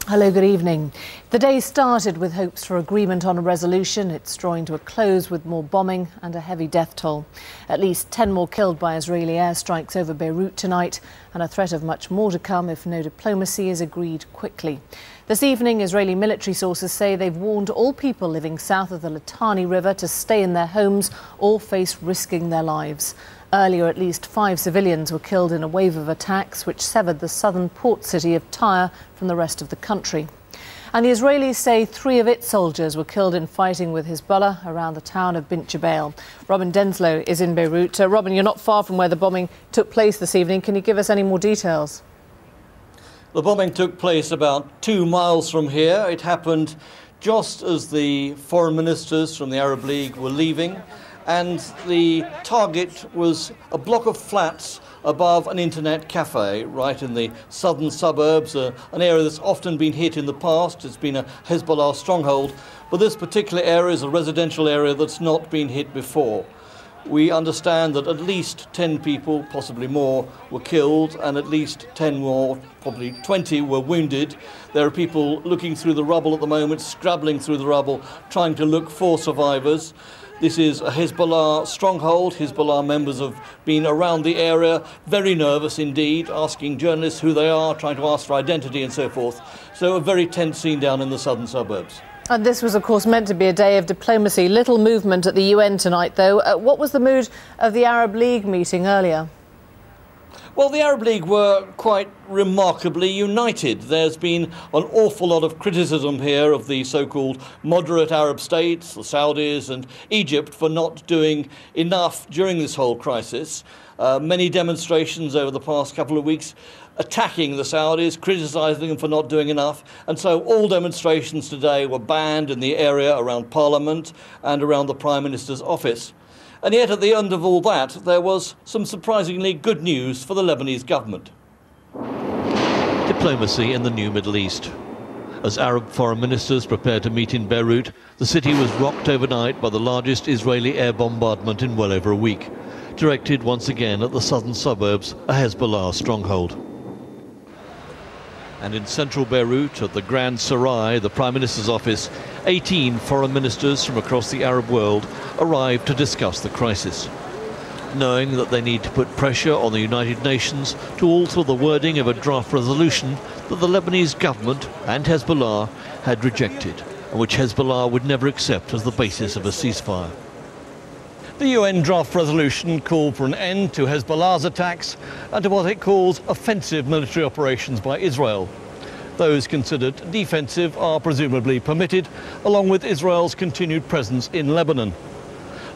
Hello, good evening. The day started with hopes for agreement on a resolution. It's drawing to a close with more bombing and a heavy death toll. At least 10 more killed by Israeli airstrikes over Beirut tonight, and a threat of much more to come if no diplomacy is agreed quickly. This evening, Israeli military sources say they've warned all people living south of the Litani River to stay in their homes or face risking their lives. Earlier, at least 5 civilians were killed in a wave of attacks which severed the southern port city of Tyre from the rest of the country. And the Israelis say 3 of its soldiers were killed in fighting with Hezbollah around the town of Bint Jbeil. Robin Denslow is in Beirut. Robin, you're not far from where the bombing took place this evening. Can you give us any more details? The bombing took place about 2 miles from here. It happened just as the foreign ministers from the Arab League were leaving, and the target was a block of flats above an internet cafe right in the southern suburbs, an area that's often been hit in the past. It's been a Hezbollah stronghold, but this particular area is a residential area that's not been hit before. We understand that at least 10 people, possibly more, were killed, and at least 10 more, probably 20, were wounded. There are people looking through the rubble at the moment, scrabbling through the rubble, trying to look for survivors. This is a Hezbollah stronghold. Hezbollah members have been around the area, very nervous indeed, asking journalists who they are, trying to ask for identity and so forth. So a very tense scene down in the southern suburbs. And this was, of course, meant to be a day of diplomacy. Little movement at the UN tonight, though. What was the mood of the Arab League meeting earlier? Well, the Arab League were quite remarkably united. There's been an awful lot of criticism here of the so-called moderate Arab states, the Saudis and Egypt, for not doing enough during this whole crisis. Many demonstrations over the past couple of weeks attacking the Saudis, criticising them for not doing enough. And so all demonstrations today were banned in the area around Parliament and around the Prime Minister's office. And yet, at the end of all that, there was some surprisingly good news for the Lebanese government. Diplomacy in the new Middle East. As Arab foreign ministers prepared to meet in Beirut, the city was rocked overnight by the largest Israeli air bombardment in well over a week, directed once again at the southern suburbs, a Hezbollah stronghold. And in central Beirut, at the Grand Sarai, the Prime Minister's office, 18 foreign ministers from across the Arab world arrived to discuss the crisis, knowing that they need to put pressure on the United Nations to alter the wording of a draft resolution that the Lebanese government and Hezbollah had rejected, and which Hezbollah would never accept as the basis of a ceasefire. The UN draft resolution called for an end to Hezbollah's attacks and to what it calls offensive military operations by Israel. Those considered defensive are presumably permitted, along with Israel's continued presence in Lebanon.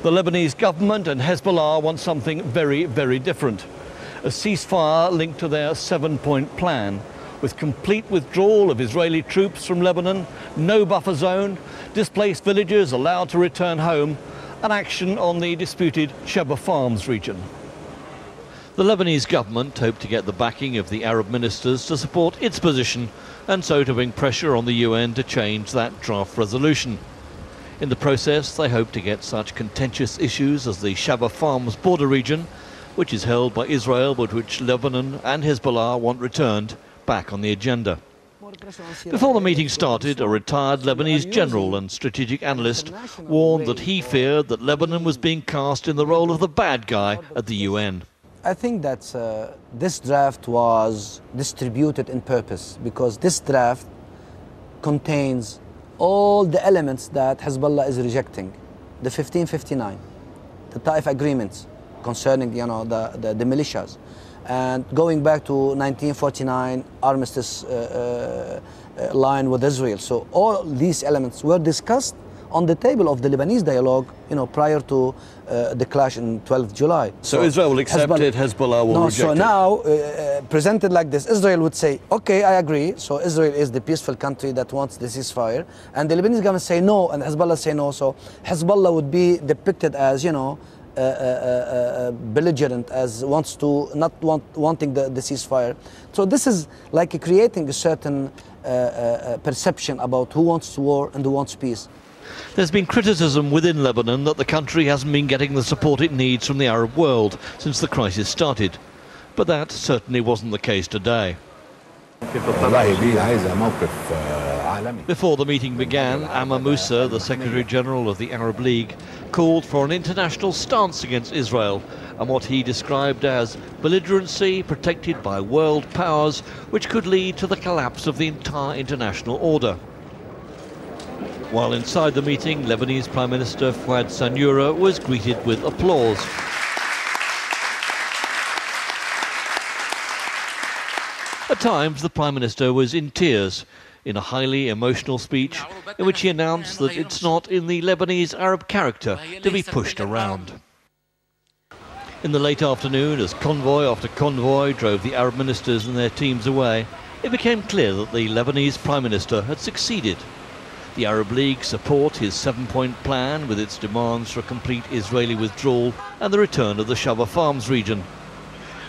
The Lebanese government and Hezbollah want something very, very different. A ceasefire linked to their 7-point plan, with complete withdrawal of Israeli troops from Lebanon, no buffer zone, displaced villagers allowed to return home, and action on the disputed Sheba Farms region. The Lebanese government hoped to get the backing of the Arab ministers to support its position, and so to bring pressure on the UN to change that draft resolution. In the process, they hope to get such contentious issues as the Sheba Farms border region, which is held by Israel but which Lebanon and Hezbollah want returned, back on the agenda. Before the meeting started, a retired Lebanese general and strategic analyst warned that he feared that Lebanon was being cast in the role of the bad guy at the UN. I think that this draft was distributed in purpose, because this draft contains all the elements that Hezbollah is rejecting. The 1559, the Taif agreements concerning the militias, and going back to 1949 armistice line with Israel. So all these elements were discussed on the table of the Lebanese dialogue, prior to the clash in 12th July. So Israel accepted, Hezbollah will reject it. So now, presented like this, Israel would say, okay, I agree. So Israel is the peaceful country that wants the ceasefire. And the Lebanese government say no, and Hezbollah say no. So Hezbollah would be depicted as, belligerent, as wanting the ceasefire. So this is like creating a certain perception about who wants war and who wants peace. There's been criticism within Lebanon that the country hasn't been getting the support it needs from the Arab world since the crisis started. But that certainly wasn't the case today. Before the meeting began, Amma Musa, the Secretary-General of the Arab League, called for an international stance against Israel and what he described as belligerency protected by world powers, which could lead to the collapse of the entire international order. While inside the meeting, Lebanese Prime Minister Fouad Sanyoura was greeted with applause. At times, the Prime Minister was in tears in a highly emotional speech in which he announced that it's not in the Lebanese Arab character to be pushed around. In the late afternoon, as convoy after convoy drove the Arab ministers and their teams away, it became clear that the Lebanese Prime Minister had succeeded. The Arab League support his 7-point plan with its demands for a complete Israeli withdrawal and the return of the Shava Farms region.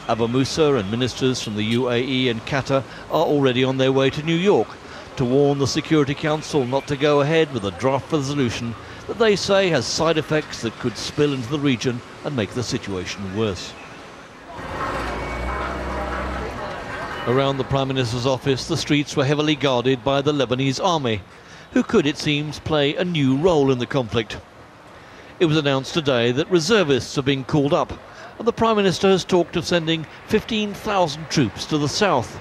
Abu Musa and ministers from the UAE and Qatar are already on their way to New York to warn the Security Council not to go ahead with a draft resolution that they say has side effects that could spill into the region and make the situation worse. Around the Prime Minister's office, the streets were heavily guarded by the Lebanese army, who could, it seems, play a new role in the conflict. It was announced today that reservists are being called up, and the Prime Minister has talked of sending 15,000 troops to the south.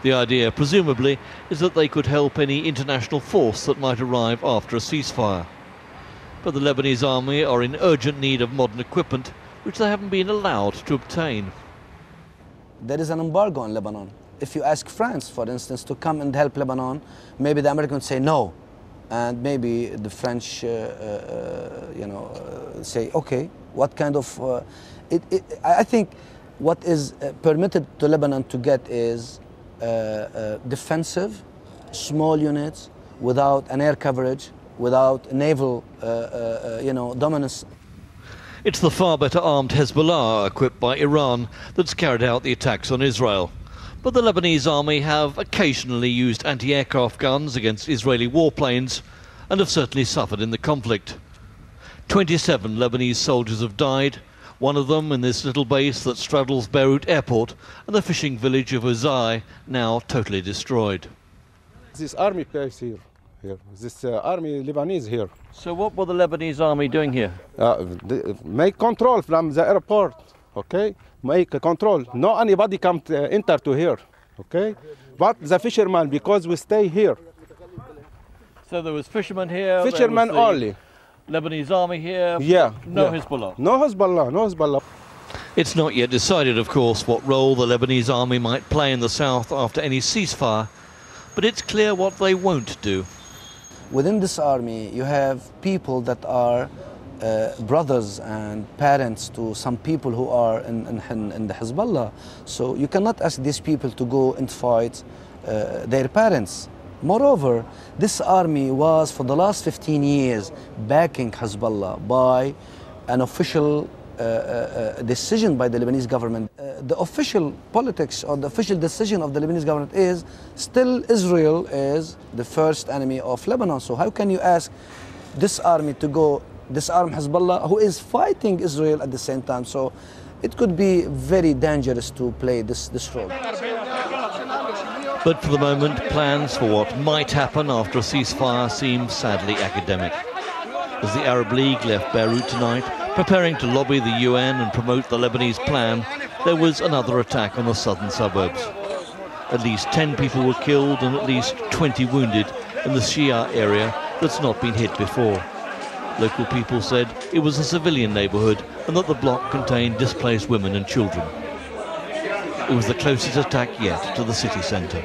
The idea, presumably, is that they could help any international force that might arrive after a ceasefire. But the Lebanese army are in urgent need of modern equipment, which they haven't been allowed to obtain. There is an embargo on Lebanon. If you ask France, for instance, to come and help Lebanon, maybe the Americans say no. And maybe the French, say, okay, what kind of... I think what is permitted to Lebanon to get is defensive, small units, without an air coverage, without naval, dominance. It's the far better armed Hezbollah, equipped by Iran, that's carried out the attacks on Israel. But the Lebanese army have occasionally used anti-aircraft guns against Israeli warplanes and have certainly suffered in the conflict. 27 Lebanese soldiers have died, one of them in this little base that straddles Beirut airport and the fishing village of Uzai, now totally destroyed. This army base here. This army Lebanese here. So what were the Lebanese army doing here? Make control from the airport, okay? Make a control. No anybody come to enter to here, okay? But the fishermen, because we stay here. So there was fishermen here. Fishermen only. Lebanese army here. Yeah. No yeah. Hezbollah. No Hezbollah. No Hezbollah. It's not yet decided, of course, what role the Lebanese army might play in the south after any ceasefire, but it's clear what they won't do. Within this army, you have people that are brothers and parents to some people who are in the Hezbollah. So you cannot ask these people to go and fight their parents. Moreover, this army was for the last 15 years backing Hezbollah by an official decision by the Lebanese government. The official politics or the official decision of the Lebanese government is still Israel is the first enemy of Lebanon. So how can you ask this army to go disarm Hezbollah, who is fighting Israel at the same time? So it could be very dangerous to play this role. But for the moment, plans for what might happen after a ceasefire seem sadly academic. As the Arab League left Beirut tonight, preparing to lobby the UN and promote the Lebanese plan, there was another attack on the southern suburbs. At least 10 people were killed and at least 20 wounded in the Shia area that's not been hit before. Local people said it was a civilian neighbourhood and that the block contained displaced women and children. It was the closest attack yet to the city centre.